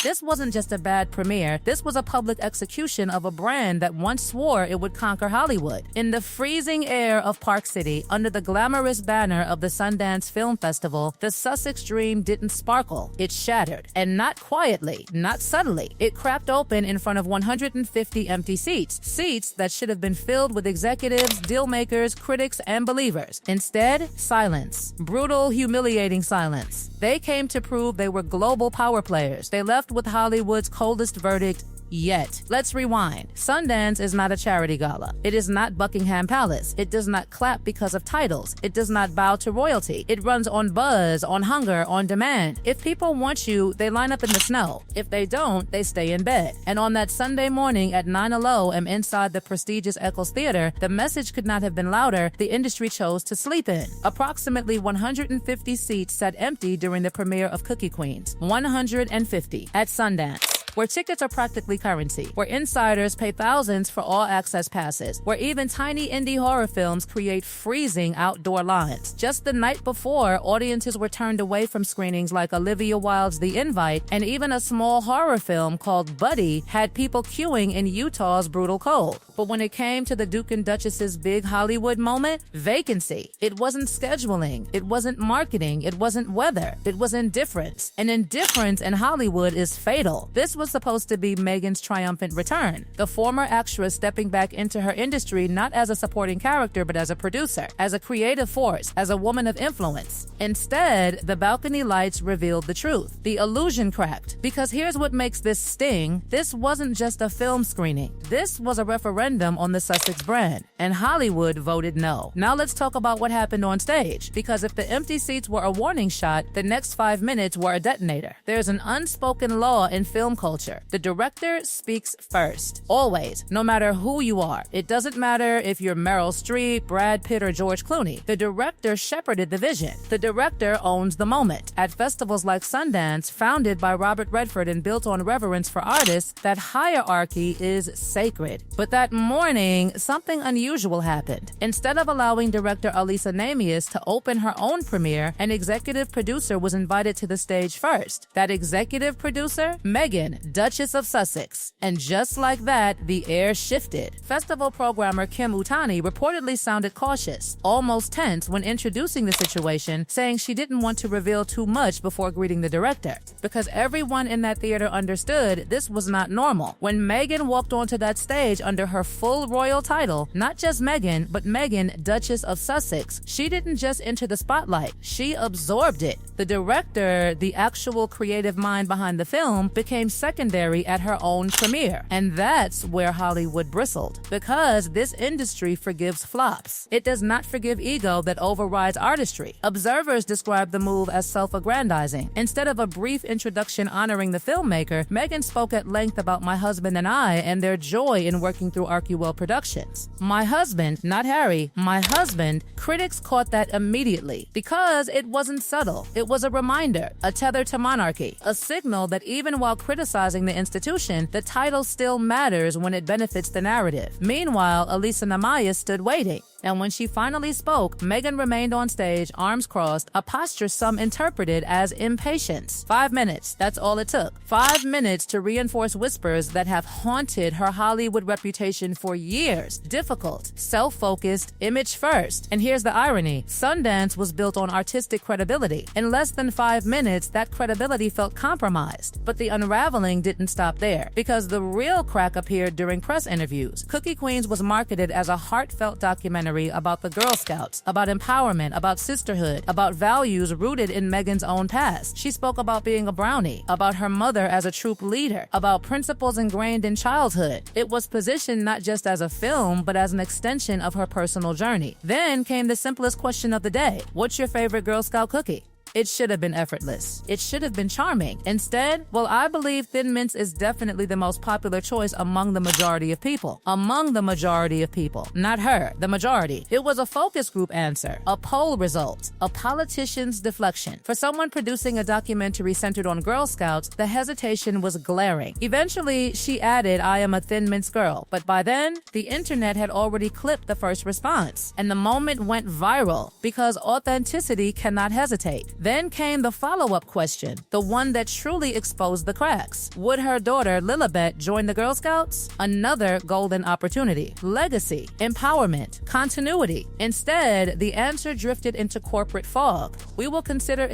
This wasn't just a bad premiere, this was a public execution of a brand that once swore it would conquer Hollywood. In the freezing air of Park City, under the glamorous banner of the Sundance Film Festival, the Sussex dream didn't sparkle, it shattered. And not quietly, not subtly. It cracked open in front of 150 empty seats that should have been filled with executives, deal makers, critics, and believers. Instead, silence. Brutal, humiliating silence. They came to prove they were global power players. They left with Hollywood's coldest verdict yet. Let's rewind. Sundance is not a charity gala. It is not Buckingham Palace. It does not clap because of titles. It does not bow to royalty. It runs on buzz, on hunger, on demand. If people want you, they line up in the snow. If they don't, they stay in bed. And on that Sunday morning at 9:00 am inside the prestigious Eccles Theater, the message could not have been louder. The industry chose to sleep in. Approximately 150 seats sat empty during the premiere of Cookie Queens. 150 at Sundance, where tickets are practically currency, where insiders pay thousands for all-access passes, where even tiny indie horror films create freezing outdoor lines. Just the night before, audiences were turned away from screenings like Olivia Wilde's The Invite, and even a small horror film called Buddy had people queuing in Utah's brutal cold. But when it came to the Duke and Duchess's big Hollywood moment, vacancy. It wasn't scheduling, it wasn't marketing, it wasn't weather, it was indifference. And indifference in Hollywood is fatal. This was supposed to be Meghan's triumphant return, the former actress stepping back into her industry not as a supporting character but as a producer, as a creative force, as a woman of influence. Instead, the balcony lights revealed the truth. The illusion cracked. Because here's what makes this sting. This wasn't just a film screening. This was a referendum on the Sussex brand, and Hollywood voted no. Now let's talk about what happened on stage, because if the empty seats were a warning shot, the next 5 minutes were a detonator. There's an unspoken law in film culture. The director speaks first. Always. No matter who you are. It doesn't matter if you're Meryl Streep, Brad Pitt, or George Clooney. The director shepherded the vision. The director owns the moment. At festivals like Sundance, founded by Robert Redford and built on reverence for artists, that hierarchy is sacred. But that morning, something unusual happened. Instead of allowing director Elisa Namias to open her own premiere, an executive producer was invited to the stage first. That executive producer? Meghan, Duchess of Sussex. And just like that, the air shifted. Festival programmer Kim Utani reportedly sounded cautious, almost tense when introducing the situation, saying she didn't want to reveal too much before greeting the director. Because everyone in that theater understood this was not normal. When Meghan walked onto that stage under her full royal title, not just Meghan, but Meghan, Duchess of Sussex, she didn't just enter the spotlight, she absorbed it. The director, the actual creative mind behind the film, became secondary at her own premiere. And that's where Hollywood bristled. Because this industry forgives flops. It does not forgive ego that overrides artistry. Observers describe the move as self-aggrandizing. Instead of a brief introduction honoring the filmmaker, Meghan spoke at length about My Husband and I and their joy in working through Archewell Productions. My husband, not Harry, my husband, critics caught that immediately. Because it wasn't subtle. It was a reminder, a tether to monarchy, a signal that even while criticizing the institution, the title still matters when it benefits the narrative. Meanwhile, Elisa Namias stood waiting. And when she finally spoke, Meghan remained on stage, arms crossed, a posture some interpreted as impatience. 5 minutes, that's all it took. 5 minutes to reinforce whispers that have haunted her Hollywood reputation for years. Difficult, self-focused, image first. And here's the irony. Sundance was built on artistic credibility. In less than 5 minutes, that credibility felt compromised. But the unraveling didn't stop there, because the real crack appeared during press interviews. Cookie Queens was marketed as a heartfelt documentary about the Girl Scouts, about empowerment, about sisterhood, about values rooted in Meghan's own past. She spoke about being a brownie, about her mother as a troop leader, about principles ingrained in childhood. It was positioned not just as a film, but as an extension of her personal journey. Then came the simplest question of the day. What's your favorite Girl Scout cookie? It should have been effortless. It should have been charming. Instead, well, I believe Thin Mints is definitely the most popular choice among the majority of people. Among the majority of people. Not her, the majority. It was a focus group answer, a poll result, a politician's deflection. For someone producing a documentary centered on Girl Scouts, the hesitation was glaring. Eventually, she added, I am a Thin Mints girl. But by then, the internet had already clipped the first response. And the moment went viral because authenticity cannot hesitate. Then came the follow-up question, the one that truly exposed the cracks. Would her daughter, Lilibet, join the Girl Scouts? Another golden opportunity. Legacy, empowerment, continuity. Instead, the answer drifted into corporate fog. We will consider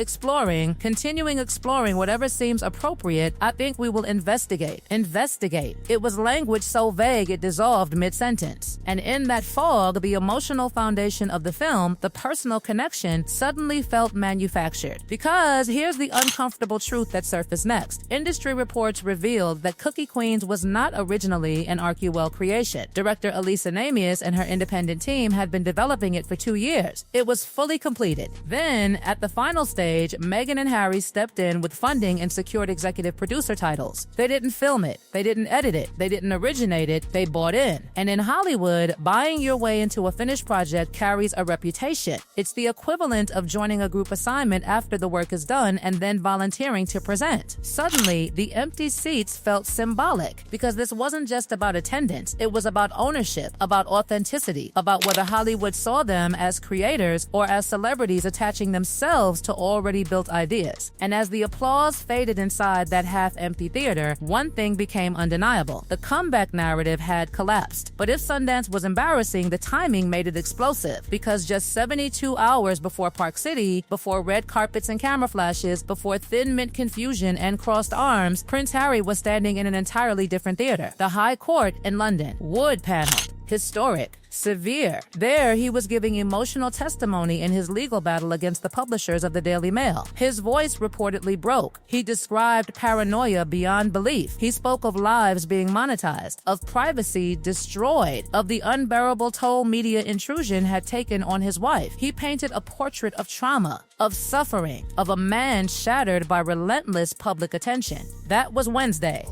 continuing exploring whatever seems appropriate. I think we will investigate. It was language so vague it dissolved mid-sentence. And in that fog, the emotional foundation of the film, the personal connection, suddenly felt manufactured. Because here's the uncomfortable truth that surfaced next. Industry reports revealed that Cookie Queens was not originally an ArcuWell creation. Director Elisa Namias and her independent team had been developing it for 2 years. It was fully completed. Then, at the final stage, Meghan and Harry stepped in with funding and secured executive producer titles. They didn't film it. They didn't edit it. They didn't originate it. They bought in. And in Hollywood, buying your way into a finished project carries a reputation. It's the equivalent of joining a group assignment after the work is done and then volunteering to present. Suddenly, the empty seats felt symbolic because this wasn't just about attendance. It was about ownership, about authenticity, about whether Hollywood saw them as creators or as celebrities attaching themselves to already built ideas. And as the applause faded inside that half-empty theater, one thing became undeniable. The comeback narrative had collapsed. But if Sundance was embarrassing, the timing made it explosive, because just 72 hours before Park City, before red carpets and camera flashes, before thin mint confusion and crossed arms, Prince Harry was standing in an entirely different theater, the High Court in London. Wood paneled, historic, severe. There, he was giving emotional testimony in his legal battle against the publishers of the Daily Mail. His voice reportedly broke. He described paranoia beyond belief. He spoke of lives being monetized, of privacy destroyed, of the unbearable toll media intrusion had taken on his wife. He painted a portrait of trauma, of suffering, of a man shattered by relentless public attention. That was Wednesday.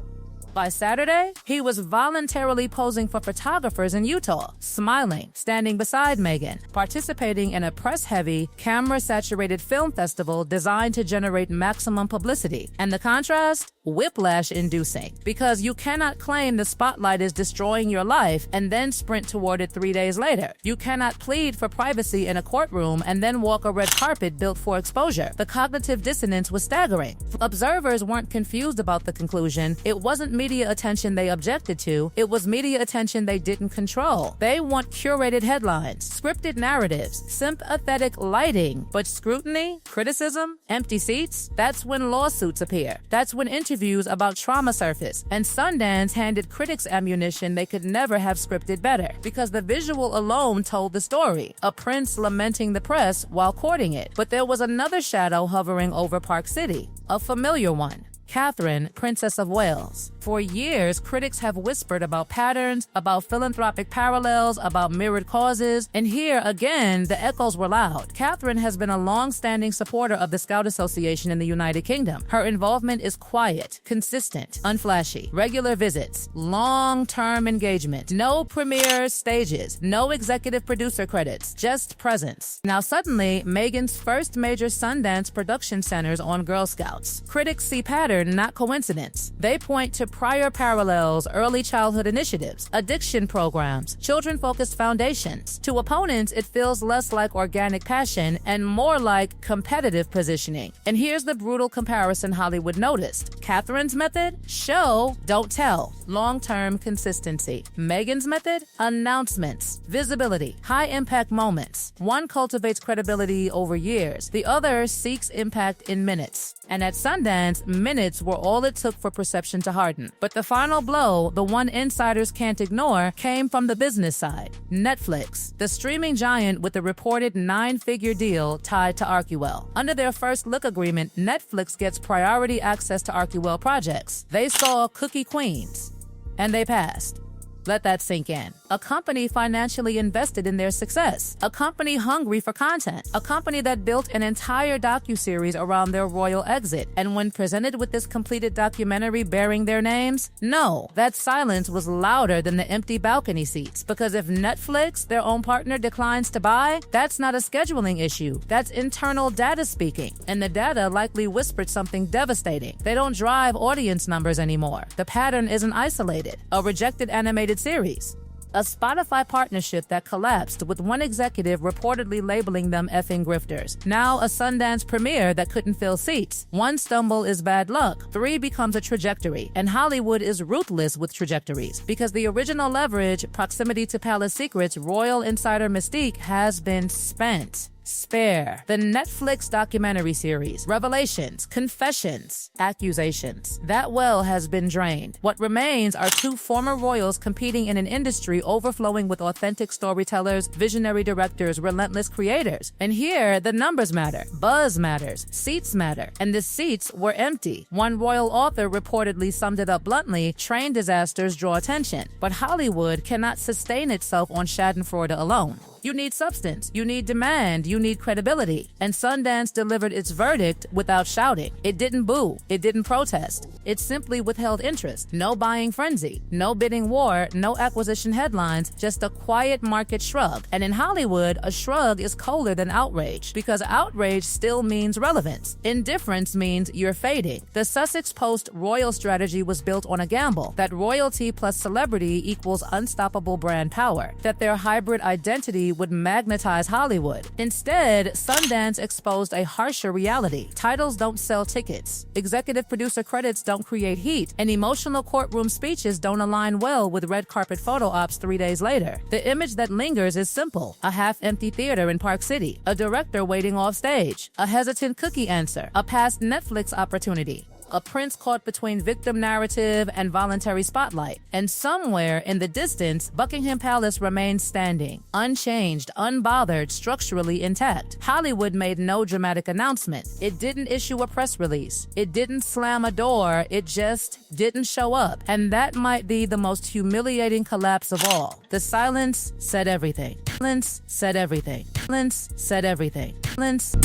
By Saturday, he was voluntarily posing for photographers in Utah, smiling, standing beside Meghan, participating in a press-heavy, camera-saturated film festival designed to generate maximum publicity. And the contrast? Whiplash-inducing. Because you cannot claim the spotlight is destroying your life and then sprint toward it 3 days later. You cannot plead for privacy in a courtroom and then walk a red carpet built for exposure. The cognitive dissonance was staggering. Observers weren't confused about the conclusion. It wasn't media attention they objected to. It was media attention they didn't control. They want curated headlines, scripted narratives, sympathetic lighting, but scrutiny, criticism, empty seats, that's when lawsuits appear. That's when interviews about trauma surface. And Sundance handed critics ammunition they could never have scripted better, because the visual alone told the story. A prince lamenting the press while courting it. But there was another shadow hovering over Park City, a familiar one. Catherine, Princess of Wales. For years, critics have whispered about patterns, about philanthropic parallels, about mirrored causes, and here, again, the echoes were loud. Catherine has been a long-standing supporter of the Scout Association in the United Kingdom. Her involvement is quiet, consistent, unflashy. Regular visits, long-term engagement, no premiere stages, no executive producer credits, just presence. Now suddenly, Meghan's first major Sundance production centers on Girl Scouts. Critics see patterns, not coincidence. They point to prior parallels, early childhood initiatives, addiction programs, children-focused foundations. To opponents, it feels less like organic passion and more like competitive positioning. And here's the brutal comparison Hollywood noticed. Catherine's method? Show, don't tell. Long-term consistency. Meghan's method? Announcements, visibility, high-impact moments. One cultivates credibility over years. The other seeks impact in minutes. And at Sundance, minutes were all it took for perception to harden. But the final blow, the one insiders can't ignore, came from the business side. Netflix, the streaming giant with the reported 9-figure deal tied to ArcuWell. Under their first look agreement, Netflix gets priority access to ArcuWell projects. They saw Cookie Queens, and they passed. Let that sink in. A company financially invested in their success. A company hungry for content. A company that built an entire docuseries around their royal exit. And when presented with this completed documentary bearing their names, no, that silence was louder than the empty balcony seats. Because if Netflix, their own partner, declines to buy, that's not a scheduling issue. That's internal data speaking. And the data likely whispered something devastating. They don't drive audience numbers anymore. The pattern isn't isolated. A rejected animated series, A Spotify partnership that collapsed, with one executive reportedly labeling them effing grifters. Now a Sundance premiere that couldn't fill seats. One stumble is bad luck. 3 becomes a trajectory. And Hollywood is ruthless with trajectories, because the original leverage, proximity to palace secrets, royal insider mystique, has been spent. Spare. The Netflix documentary series, revelations, confessions, accusations. That well has been drained. What remains are 2 former royals competing in an industry overflowing with authentic storytellers, visionary directors, relentless creators. And here, the numbers matter. Buzz matters. Seats matter. And the seats were empty. One royal author reportedly summed it up bluntly: train disasters draw attention. But Hollywood cannot sustain itself on schadenfreude alone. You need substance, you need demand, you need credibility. And Sundance delivered its verdict without shouting. It didn't boo, it didn't protest. It simply withheld interest. No buying frenzy, no bidding war, no acquisition headlines, just a quiet market shrug. And in Hollywood, a shrug is colder than outrage, because outrage still means relevance. Indifference means you're fading. The Sussex Post royal strategy was built on a gamble that royalty plus celebrity equals unstoppable brand power, that their hybrid identity would magnetize Hollywood. Instead, Sundance exposed a harsher reality. Titles don't sell tickets. Executive producer credits don't create heat. And emotional courtroom speeches don't align well with red carpet photo ops 3 days later. The image that lingers is simple: a half-empty theater in Park City, a director waiting off stage, a hesitant cookie answer, a past Netflix opportunity, a prince caught between victim narrative and voluntary spotlight. And somewhere in the distance, Buckingham Palace remains standing, unchanged, unbothered, structurally intact. Hollywood made no dramatic announcement. It didn't issue a press release. It didn't slam a door. It just didn't show up. And that might be the most humiliating collapse of all. The silence said everything. Silence said everything. Silence said everything. Silence.